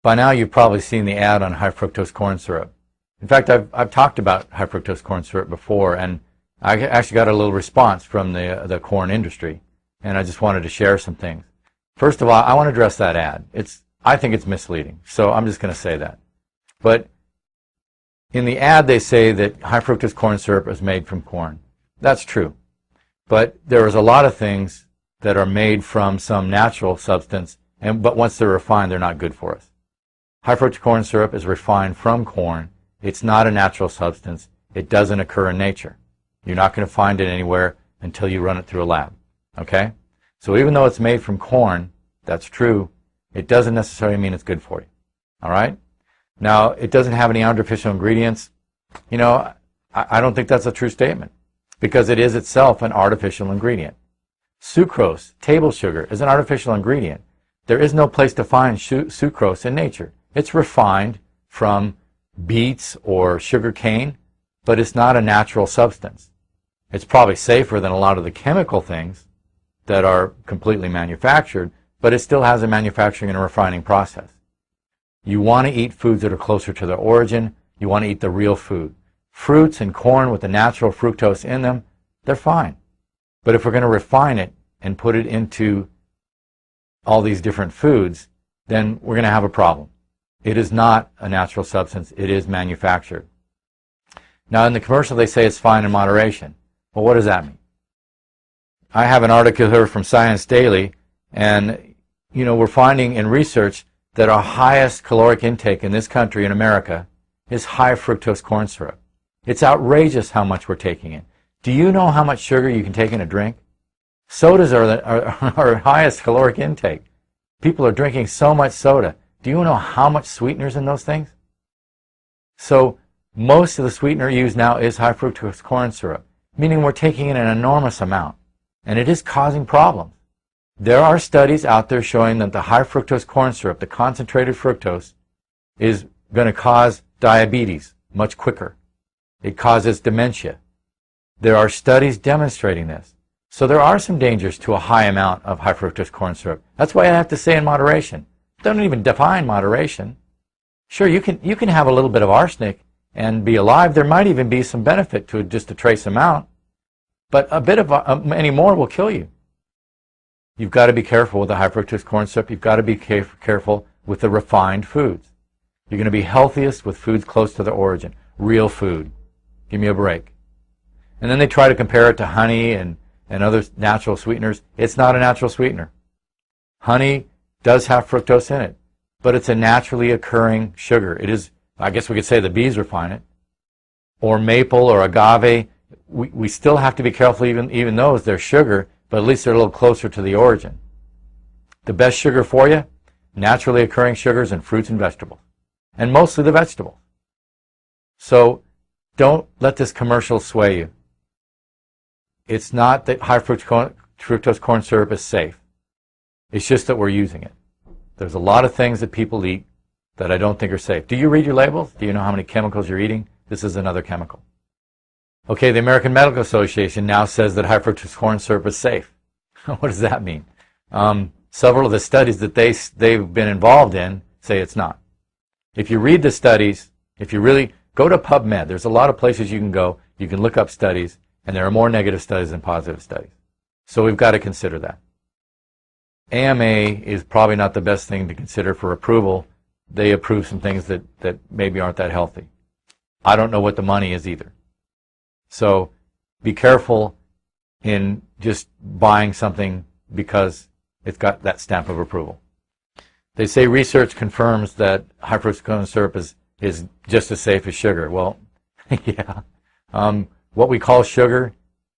By now you've probably seen the ad on high fructose corn syrup. In fact, I've talked about high fructose corn syrup before, and I actually got a little response from the corn industry, and I just wanted to share some things. First of all, I want to address that ad. I think it's misleading, so I'm just going to say that. But in the ad they say that high fructose corn syrup is made from corn. That's true. But there is a lot of things that are made from some natural substance, but once they're refined, they're not good for us. High fructose corn syrup is refined from corn. It's not a natural substance. It doesn't occur in nature. You're not going to find it anywhere until you run it through a lab. Okay? So even though it's made from corn, that's true, it doesn't necessarily mean it's good for you. All right? Now, it doesn't have any artificial ingredients. You know, I don't think that's a true statement because it is itself an artificial ingredient. Sucrose, table sugar, is an artificial ingredient. There is no place to find sucrose in nature. It's refined from beets or sugar cane, but it's not a natural substance. It's probably safer than a lot of the chemical things that are completely manufactured, but it still has a manufacturing and a refining process. You want to eat foods that are closer to their origin. You want to eat the real food. Fruits and corn with the natural fructose in them, they're fine. But if we're going to refine it and put it into all these different foods, then we're going to have a problem. It is not a natural substance. It is manufactured. Now, in the commercial, they say it's fine in moderation. Well, what does that mean? I have an article here from Science Daily, and, you know, we're finding in research that our highest caloric intake in this country, in America, is high fructose corn syrup. It's outrageous how much we're taking in. Do you know how much sugar you can take in a drink? Sodas are our highest caloric intake. People are drinking so much soda. Do you know how much sweetener's in those things? So most of the sweetener used now is high fructose corn syrup, meaning we're taking in an enormous amount, and it is causing problems. There are studies out there showing that the high fructose corn syrup, the concentrated fructose, is going to cause diabetes much quicker. It causes dementia. There are studies demonstrating this. So there are some dangers to a high amount of high fructose corn syrup. That's why I have to say in moderation. Don't even define moderation. Sure, you can have a little bit of arsenic and be alive. There might even be some benefit to just a trace amount, but a bit of any more will kill you. You've got to be careful with the high fructose corn syrup. You've got to be careful with the refined foods. You're going to be healthiest with foods close to the origin, real food. Give me a break. And then they try to compare it to honey and other natural sweeteners. It's not a natural sweetener. Honey does have fructose in it, but it's a naturally occurring sugar. It is, I guess we could say the bees refine it. Or maple or agave. We still have to be careful even those. They're sugar, but at least they're a little closer to the origin. The best sugar for you, naturally occurring sugars in fruits and vegetables. And mostly the vegetables. So don't let this commercial sway you. It's not that high fructose corn syrup is safe. It's just that we're using it. There's a lot of things that people eat that I don't think are safe. Do you read your labels? Do you know how many chemicals you're eating? This is another chemical. Okay, the American Medical Association now says that high fructose corn syrup is safe. What does that mean? Several of the studies that they've been involved in say it's not. If you read the studies, if you really go to PubMed, there's a lot of places you can go. You can look up studies, and there are more negative studies than positive studies. So we've got to consider that. AMA is probably not the best thing to consider for approval. They approve some things that maybe aren't that healthy. I don't know what the money is either. So be careful in just buying something because it's got that stamp of approval. They say research confirms that high fructose corn syrup is just as safe as sugar. Well, yeah. What we call sugar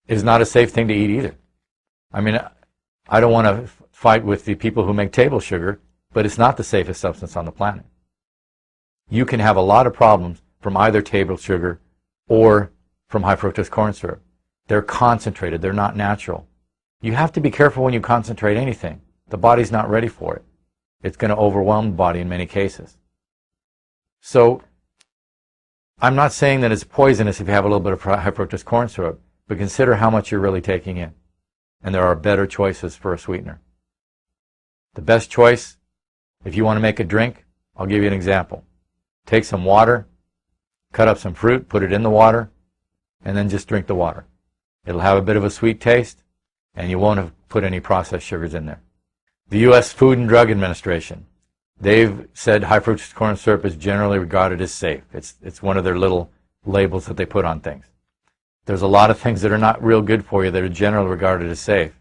is not a safe thing to eat either. I mean, I don't want to fight with the people who make table sugar, but it's not the safest substance on the planet. You can have a lot of problems from either table sugar or from high fructose corn syrup. They're concentrated. They're not natural. You have to be careful when you concentrate anything. The body's not ready for it. It's going to overwhelm the body in many cases. So I'm not saying that it's poisonous if you have a little bit of high fructose corn syrup, but consider how much you're really taking in. And there are better choices for a sweetener. The best choice, if you want to make a drink, I'll give you an example. Take some water, cut up some fruit, put it in the water, and then just drink the water. It'll have a bit of a sweet taste, and you won't have put any processed sugars in there. The U.S. Food and Drug Administration, they've said high fructose corn syrup is generally regarded as safe. It's one of their little labels that they put on things. There's a lot of things that are not real good for you that are generally regarded as safe.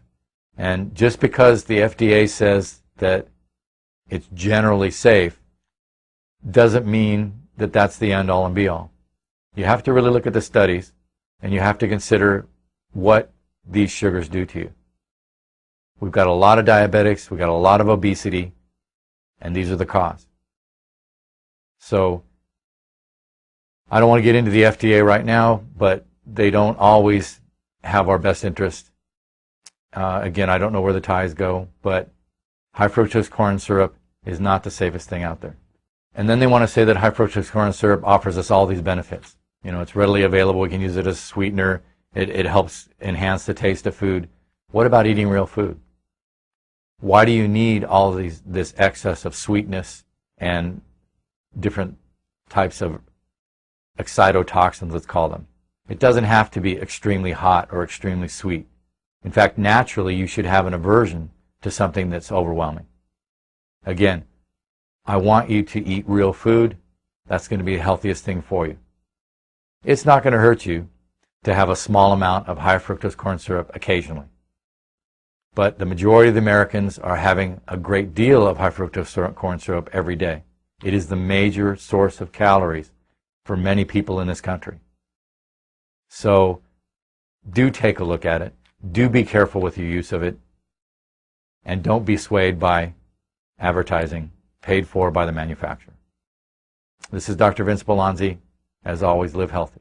And just because the FDA says that it's generally safe doesn't mean that that's the end-all and be-all. You have to really look at the studies, and you have to consider what these sugars do to you. We've got a lot of diabetics, we've got a lot of obesity, and these are the cause. So I don't want to get into the FDA right now, but they don't always have our best interest. Again, I don't know where the ties go, but high fructose corn syrup is not the safest thing out there. And then they want to say that high fructose corn syrup offers us all these benefits. You know, it's readily available, we can use it as a sweetener, it helps enhance the taste of food. What about eating real food? Why do you need all this excess of sweetness and different types of excitotoxins, let's call them? It doesn't have to be extremely hot or extremely sweet. In fact, naturally, you should have an aversion to something that's overwhelming. Again, I want you to eat real food. That's going to be the healthiest thing for you. It's not going to hurt you to have a small amount of high fructose corn syrup occasionally. But the majority of the Americans are having a great deal of high fructose corn syrup every day. It is the major source of calories for many people in this country. So do take a look at it. Do be careful with your use of it. And don't be swayed by advertising paid for by the manufacturer. This is Dr. Vince Belanzi. As always, live healthy.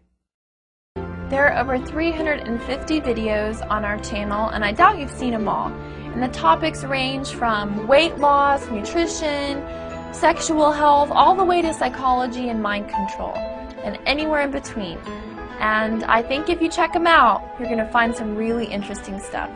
There are over 350 videos on our channel, and I doubt you've seen them all. And the topics range from weight loss, nutrition, sexual health, all the way to psychology and mind control, and anywhere in between. And I think if you check them out, you're going to find some really interesting stuff.